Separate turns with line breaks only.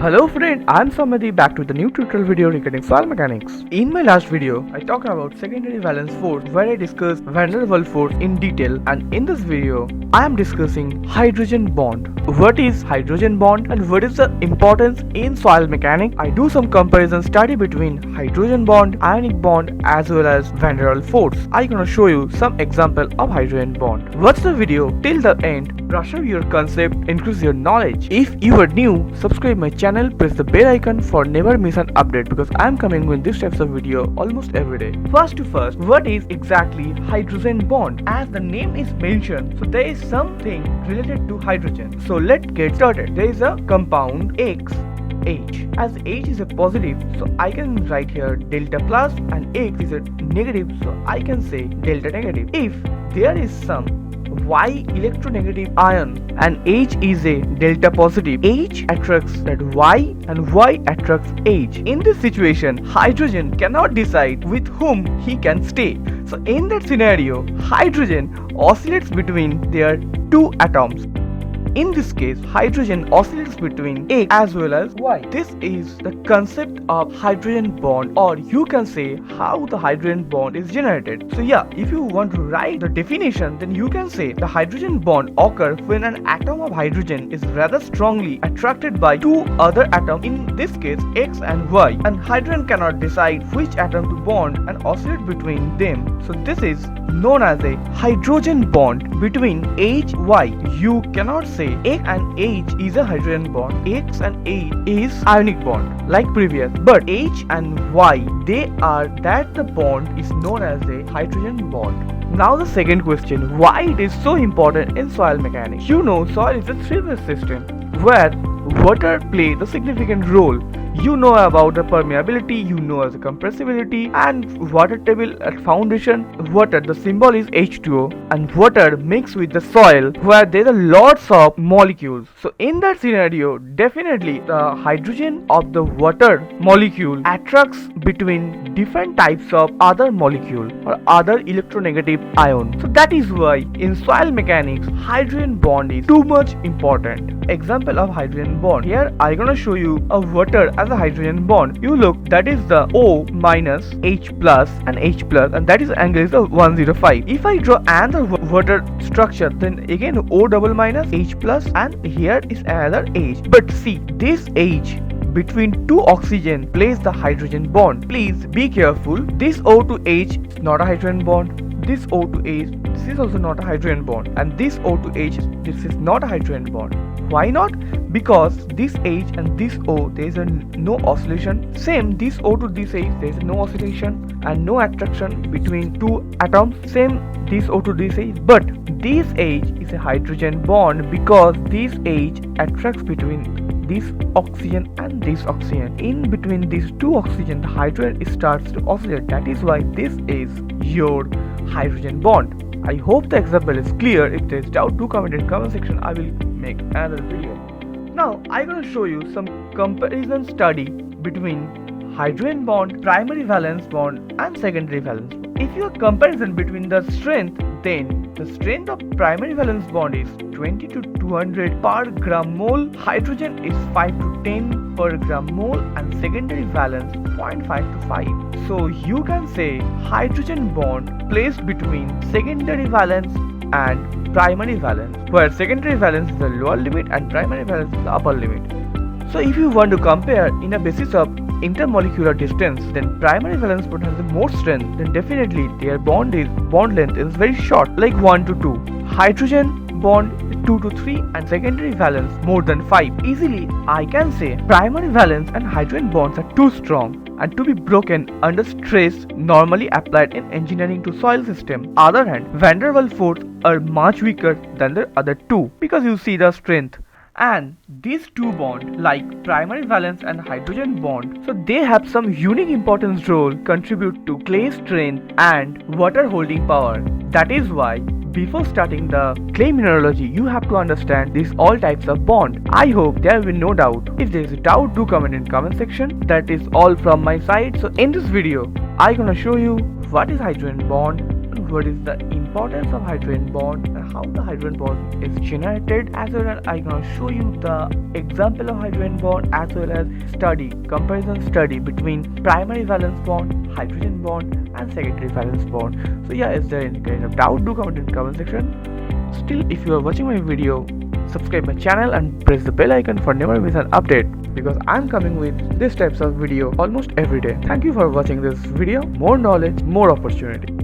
Hello friend, I'm Samadi back to the new tutorial video regarding soil mechanics. In my last video, I talked about secondary valence force where I discussed van der Waals force in detail, and in this video, I am discussing hydrogen bond. What is hydrogen bond and what is the importance in soil mechanics? I do some comparison study between hydrogen bond, ionic bond as well as van der Waals force. I'm gonna show you some example of hydrogen bond. Watch the video till the end, brush up your concept, increase your knowledge. If you are new, subscribe my channel, press the bell icon for never miss an update because I am coming with this types of video almost every day. First to first, what is exactly hydrogen bond? As the name is mentioned, so there is something related to hydrogen. So let's get started. There is a compound X H. As H is a positive, so I can write here delta plus, and X is a negative, so I can say delta negative. If there is some Y electronegative ion and H is a delta positive, H attracts that Y and Y attracts H. In this situation, hydrogen cannot decide with whom he can stay. So in that scenario, hydrogen oscillates between their two atoms. In this case, hydrogen oscillates between X as well as Y. This is the concept of hydrogen bond, or you can say how the hydrogen bond is generated. So yeah, if you want to write the definition, then you can say the hydrogen bond occurs when an atom of hydrogen is rather strongly attracted by two other atoms, in this case X and Y, and hydrogen cannot decide which atom to bond and oscillate between them. So this is known as a hydrogen bond between H, Y. You cannot say X and H is a hydrogen bond, X and H is ionic bond like previous, but H and Y, they are that the bond is known as a hydrogen bond. Now the second question, why it is so important in soil mechanics? You know, soil is a three-phase system where water play the significant role. You know about the permeability, you know as a compressibility, and water table at foundation. Water, the symbol is H2O, and water mixed with the soil where there are lots of molecules. So in that scenario, definitely the hydrogen of the water molecule attracts between different types of other molecule or other electronegative ion. So that is why in soil mechanics, hydrogen bond is too much important. Example of hydrogen bond. Here I'm gonna show you a water as a hydrogen bond. You look, that is the O minus H plus and H plus, and that is angle is the 105. If I draw another water structure, then again O double minus H plus, and here is another H. But see, this H between two oxygen plays the hydrogen bond. Please be careful. This O to H is not a hydrogen bond. This O to H, this is also not a hydrogen bond, and this O to H, this is not a hydrogen bond. Why not? Because this H and this O, there is no oscillation. Same, this O to this H, there is no oscillation and no attraction between two atoms. Same, this O to this H, but this H is a hydrogen bond because this H attracts between this oxygen and this oxygen. In between these two oxygen, the hydrogen starts to oscillate. That is why this is your hydrogen bond. I hope the example is clear. If there is doubt, do comment in comment section. I will make another video. Now I'm gonna show you some comparison study between hydrogen bond, primary valence bond, and secondary valence bond. If you comparison between the strength, then the strength of primary valence bond is 20 to 200 per gram mole, hydrogen is 5 to 10 per gram mole, and secondary valence 0.5 to 5. So you can say hydrogen bond placed between secondary valence and primary valence, where secondary valence is the lower limit and primary valence is the upper limit. So if you want to compare in a basis of intermolecular distance, then primary valence bond has more strength, then definitely their bond length is very short, like 1 to 2. Hydrogen bond 2 to 3, and secondary valence more than 5. Easily I can say primary valence and hydrogen bonds are too strong and to be broken under stress normally applied in engineering to soil system. Other hand, van der Waals force are much weaker than the other two because you see the strength. And these two bonds, like primary valence and hydrogen bond, so they have some unique importance role, contribute to clay strength and water holding power. That is why before starting the clay mineralogy, you have to understand these all types of bond. I hope there will be no doubt. If there is a doubt, do comment in comment section. That is all from my side. So in this video, I'm gonna show you what is hydrogen bond, what is the importance of hydrogen bond and how the hydrogen bond is generated, as well as I'm gonna show you the example of hydrogen bond as well as comparison study between primary valence bond, hydrogen bond and secondary valence bond. So yeah, is there any kind of doubt? Do comment in the comment section. Still, if you are watching my video, subscribe my channel and press the bell icon for never miss an update, because I'm coming with these types of video almost every day. Thank you for watching this video. More knowledge, more opportunity.